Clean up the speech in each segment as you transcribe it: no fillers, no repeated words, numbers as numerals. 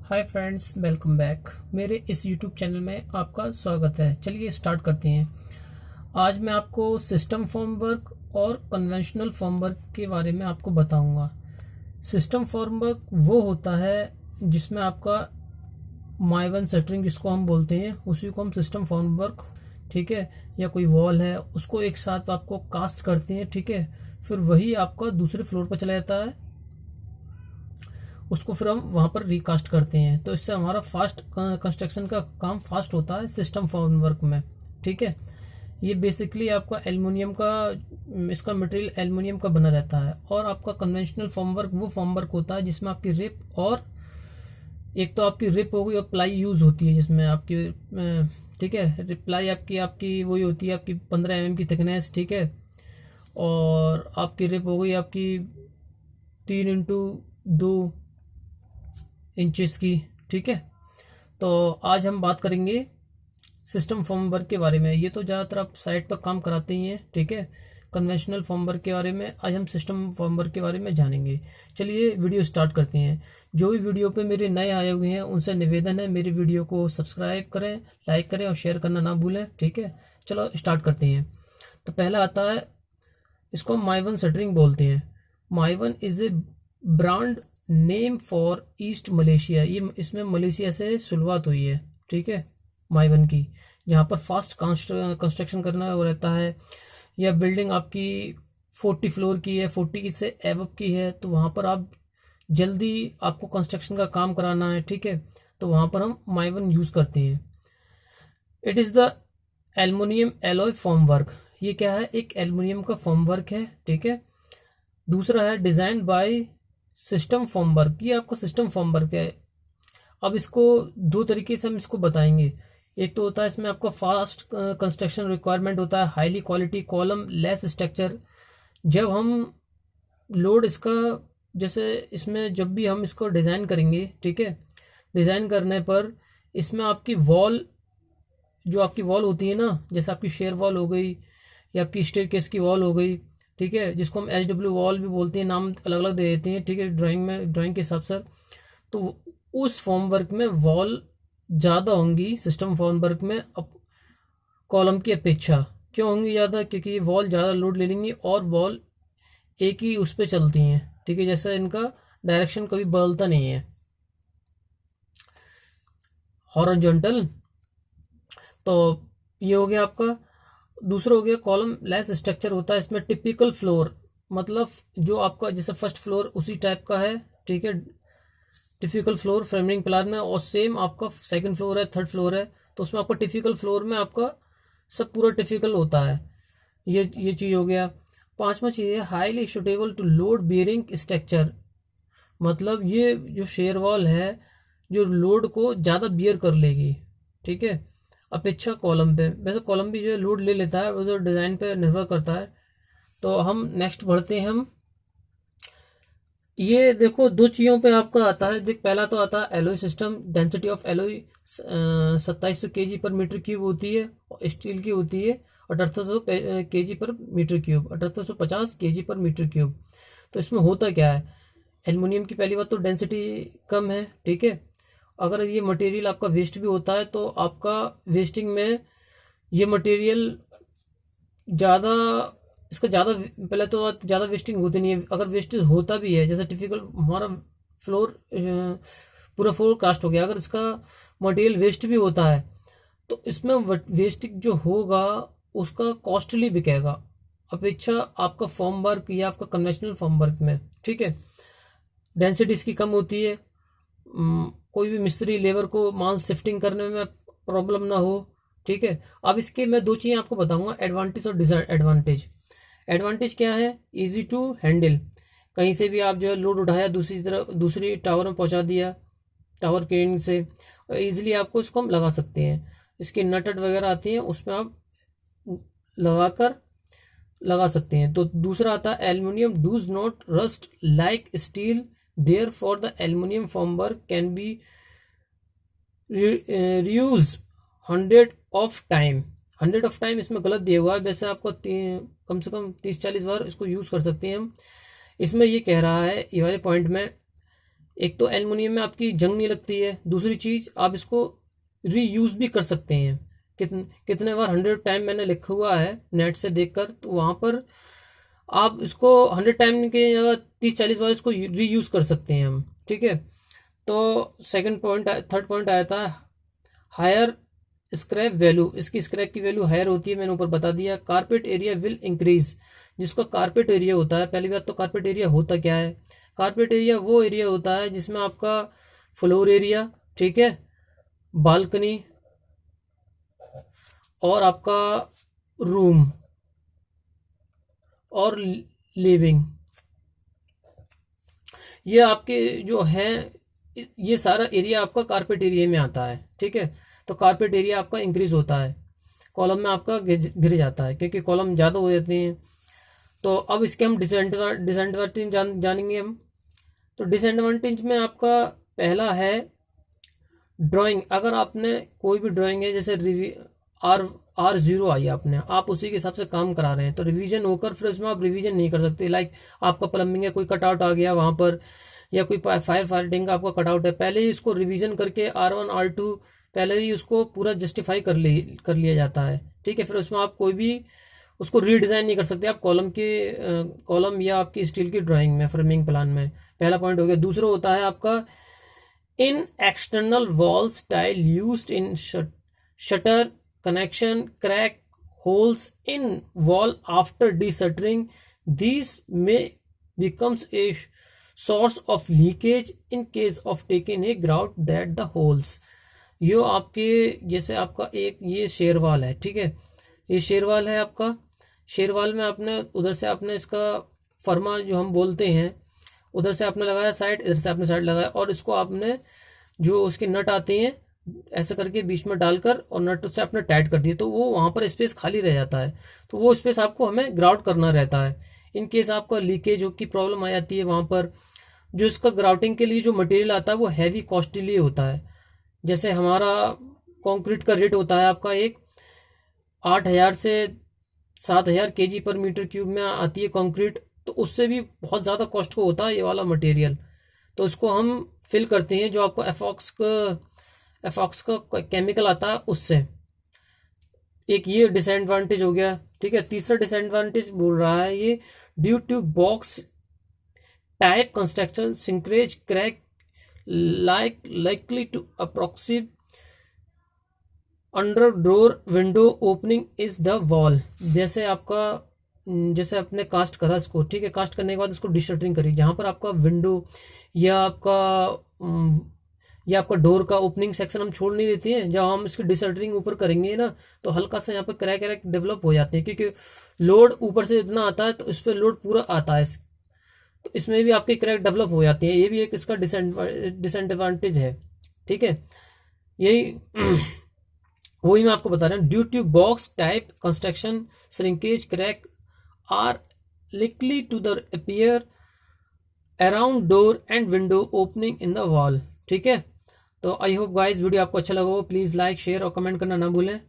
Hi friends, welcome back. मेरे इस YouTube channel में आपका स्वागत है। चलिए स्टार्ट करते हैं। आज मैं आपको सिस्टम फॉर्मवर्क और कन्वेंशनल फॉर्मवर्क के बारे में आपको बताऊंगा। सिस्टम फॉर्मवर्क वो होता है जिसमें आपका माइवन सेटरिंग जिसको हम बोलते हैं, उसी को हम सिस्टम फॉर्मवर्क, ठीक है, या कोई वॉल है उसको एक साथ आपको कास्ट करते हैं, ठीक है। फिर वही आपका दूसरे फ्लोर पर चला जाता है, उसको फिर हम वहां पर रिकास्ट करते हैं। तो इससे हमारा फास्ट कंस्ट्रक्शन का काम फास्ट होता है सिस्टम फॉर्मवर्क में, ठीक है। ये बेसिकली आपका एल्युमिनियम का, इसका मटेरियल एल्युमिनियम का बना रहता है। और आपका कन्वेंशनल फॉर्मवर्क वो फॉर्मवर्क होता है जिसमें आपकी रिप, और एक तो आपकी रिप हो गई और प्लाई यूज होती है जिसमें आपकी, ठीक है, रिप्लाई आपकी आपकी वही होती है, आपकी 15 mm की थिकनेस, ठीक है। और आपकी रिप हो गई आपकी 3x2 इंचेस की, ठीक है। तो आज हम बात करेंगे सिस्टम फॉर्मवर्क के बारे में। ये तो ज़्यादातर आप साइट पर काम कराते ही हैं, ठीक है। कन्वेंशनल फॉर्मवर्क के बारे में आज हम सिस्टम फॉर्मवर्क के बारे में जानेंगे। चलिए वीडियो स्टार्ट करते हैं। जो भी वीडियो पे मेरे नए आए हुए हैं उनसे निवेदन है, मेरी वीडियो को सब्सक्राइब करें, लाइक करें और शेयर करना ना भूलें, ठीक है। चलो स्टार्ट करते हैं। तो पहला आता है, इसको हम माइवन शटरिंग बोलते हैं। Mivan is a brand name for East Malaysia. ये इसमें मलेशिया से शुरुआत हुई है, ठीक है, माइवन की। जहाँ पर फास्ट कंस्ट्रक्शन करना वो रहता है, या बिल्डिंग आपकी 40 फ्लोर की है, 40 से एबव की है, तो वहाँ पर आप जल्दी आपको कंस्ट्रक्शन का काम कराना है, ठीक है। तो वहाँ पर हम माइवन यूज करते हैं। It is the aluminium alloy form work. ये क्या है? एक एल्युमिनियम का फॉर्म वर्क है, ठीक है। दूसरा है design by system form work. ये आपका सिस्टम फॉर्म वर्क है। अब इसको दो तरीके से हम इसको बताएंगे। एक तो होता है इसमें आपका फास्ट कंस्ट्रक्शन रिक्वायरमेंट होता है, highly quality column less structure. जब हम लोड इसका, जैसे इसमें जब भी हम इसको डिज़ाइन करेंगे, ठीक है, डिज़ाइन करने पर इसमें आपकी वॉल, जो आपकी वॉल होती है ना, जैसे आपकी शेयर वॉल हो गई या आपकी स्टेयरकेस की वॉल हो गई, ठीक है, जिसको हम HW वॉल भी बोलते हैं, नाम अलग अलग दे देते हैं, ठीक है, ड्राइंग में, ड्राइंग के हिसाब से। तो उस फॉर्म वर्क में वॉल ज़्यादा होंगी सिस्टम फॉर्म वर्क में कॉलम की अपेक्षा। क्यों होंगी ज़्यादा? क्योंकि वॉल ज़्यादा लोड ले लेंगी और वॉल एक ही उस पर चलती हैं, ठीक है, जैसे इनका डायरेक्शन कभी बदलता नहीं है, हॉरिजॉन्टल। तो ये हो गया आपका। दूसरा हो गया कॉलम लेस स्ट्रक्चर होता है इसमें टिपिकल फ्लोर, मतलब जो आपका जैसे फर्स्ट फ्लोर उसी टाइप का है, ठीक है, टिपिकल फ्लोर फ्रेमिंग प्लान में। और सेम आपका सेकंड फ्लोर है, थर्ड फ्लोर है, तो उसमें आपका टिपिकल फ्लोर में आपका सब पूरा टिपिकल होता है। ये चीज हो गया। पांचवा चीज है highly suitable to load bearing structure. मतलब ये जो शेयर वॉल है जो लोड को ज्यादा बियर कर लेगी, ठीक है, अपेक्षा कॉलम पे। वैसे कॉलम भी जो है लोड ले लेता है, वो जो डिजाइन पे निर्भर करता है। तो हम नेक्स्ट बढ़ते हैं। हम ये देखो दो चीजों पे आपका आता है। देख, पहला तो आता है alloy system. Density of alloy 2700 kg पर मीटर क्यूब होती है, और स्टील की होती है 1800 kg पर मीटर क्यूब, 1850 kg पर मीटर क्यूब। तो इसमें होता क्या है? एल्युमिनियम की पहली बात तो डेंसिटी कम है, ठीक है। अगर ये मटेरियल आपका वेस्ट भी होता है तो आपका वेस्टिंग में ये मटेरियल ज़्यादा, इसका ज़्यादा, पहले तो ज़्यादा वेस्टिंग होती नहीं है। अगर वेस्टेज होता भी है, जैसे टिपिकल हमारा फ्लोर, पूरा फ्लोर कास्ट हो गया, अगर इसका मटेरियल वेस्ट भी होता है तो इसमें वेस्टिंग जो होगा उसका कॉस्टली बिकेगा अपेक्षा आपका फॉर्म वर्क या आपका कन्वेंशनल फॉर्म वर्क में, ठीक है। डेंसिटी इसकी कम होती है, कोई भी मिस्त्री लेबर को माल शिफ्टिंग करने में प्रॉब्लम ना हो, ठीक है। अब इसके मैं दो चीजें आपको बताऊंगा, एडवांटेज और डिसएडवांटेज। एडवांटेज क्या है? Easy to handle. कहीं से भी आप जो है लोड उठाया, दूसरी टावर में पहुंचा दिया, टावर क्रेन से इजीली आपको इसको हम लगा सकते हैं। इसकी नट वगैरह आती हैं, उसमें आप लगाकर लगा सकते हैं। तो दूसरा आता है aluminium does not rust like steel, there for the aluminium formwork can be reuse 100 of time इसमें गलत दिया हुआ है। वैसे आपको कम से कम 30-40 बार इसको यूज कर सकते हैं हम। इसमें ये कह रहा है, ये वाले पॉइंट में एक तो एल्युमिनियम में आपकी जंग नहीं लगती है, दूसरी चीज आप इसको रीयूज भी कर सकते हैं। कितने बार 100 टाइम मैंने लिखा हुआ है नेट से देखकर, तो वहां पर आप इसको 100 टाइम के जगह 30-40 बार इसको रीयूज कर सकते हैं हम, ठीक है। तो थर्ड पॉइंट आया था हायर स्क्रैप वैल्यू। इसकी स्क्रैप की वैल्यू हायर होती है, मैंने ऊपर बता दिया। Carpet area will increase. जिसका कारपेट एरिया होता है, पहली बात तो कारपेट एरिया होता क्या है? कारपेट एरिया वो एरिया होता है जिसमें आपका फ्लोर एरिया, ठीक है, बालकनी और आपका रूम और लिविंग, ये आपके जो है, ये सारा एरिया आपका कारपेट एरिया में आता है, ठीक है। तो कारपेट एरिया आपका इंक्रीज होता है, कॉलम में आपका गिर जाता है क्योंकि कॉलम ज़्यादा हो जाते हैं। तो अब इसके हम डिसएडवांटेज जानेंगे हम। तो डिसएडवांटेज में आपका पहला है ड्राइंग। अगर आपने कोई भी ड्राइंग है, जैसे R0 आई आपने, आप उसी के हिसाब से काम करा रहे हैं, तो रिवीजन होकर फिर उसमें आप रिवीजन नहीं कर सकते। लाइक आपका प्लम्बिंग है, कोई कटआउट आ गया वहां पर, या कोई फायर फाइटिंग का आपका कटआउट है, पहले ही इसको रिवीजन करके R1 R2 पहले ही उसको पूरा जस्टिफाई कर लिया जाता है, ठीक है। फिर उसमें आप कोई भी उसको रीडिजाइन नहीं कर सकते आप कॉलम या आपकी स्टील की ड्राइंग में, फ्रेमिंग प्लान में। पहला पॉइंट हो गया। दूसरा होता है आपका इन external wall style used in shutter connection, crack, holes in wall after desuttering. These may becomes a source of leakage in case of taking a grout that the holes. यो आपके जैसे आपका एक ये शेरवाल है, ठीक है, ये शेरवाल है आपका। शेरवाल में आपने उधर से आपने इसका फर्मा जो हम बोलते हैं, उधर से आपने लगाया साइड, इधर से आपने साइड लगाया, और इसको आपने जो उसके नट आते हैं ऐसे करके बीच में डालकर और नट से आपने टाइट कर दिया, तो वो वहां पर स्पेस खाली रह जाता है। तो वो स्पेस आपको हमें ग्राउट करना रहता है। इन केस आपका लीकेज की प्रॉब्लम आ जाती है वहां पर, जो इसका ग्राउटिंग के लिए जो मटेरियल आता है वो हैवी कॉस्टली होता है। जैसे हमारा कंक्रीट का रेट होता है आपका एक 8,000 से 7,000 kg पर मीटर क्यूब में आती है कंक्रीट, तो उससे भी बहुत ज़्यादा कॉस्ट को होता है ये वाला मटेरियल। तो इसको हम फिल करते हैं जो आपको एफॉक्स का केमिकल आता है उससे। एक ये डिसएडवांटेज हो गया, ठीक है। तीसरा डिसएडवांटेज बोल रहा है ये due to box type construction shrinkage crack likely to approximate under door window opening is the wall. जैसे आपने कास्ट करा इसको, ठीक है, कास्ट करने के बाद इसको डिशटरिंग करी, जहां पर आपका विंडो या आपका डोर का ओपनिंग सेक्शन हम छोड़ नहीं देते हैं, जब हम इसकी डिशटरिंग ऊपर करेंगे ना, तो हल्का सा यहाँ पर क्रैक डेवलप हो जाते हैं, क्योंकि लोड ऊपर से इतना आता है तो इस पर लोड पूरा आता है, तो इसमें भी आपके क्रैक डेवलप हो जाती है। ये भी एक इसका डिसएडवांटेज है, ठीक है। यही वही मैं आपको बता रहा हूँ। Due to box type construction shrinkage crack are likely to the appear around door and window opening in the wall, ठीक है। तो आई होप गाइस वीडियो आपको अच्छा लगा हो। प्लीज़ लाइक शेयर और कमेंट करना ना भूलें,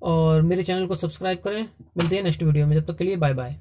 और मेरे चैनल को सब्सक्राइब करें। मिलते हैं नेक्स्ट वीडियो में, जब तक के लिए बाय बाय।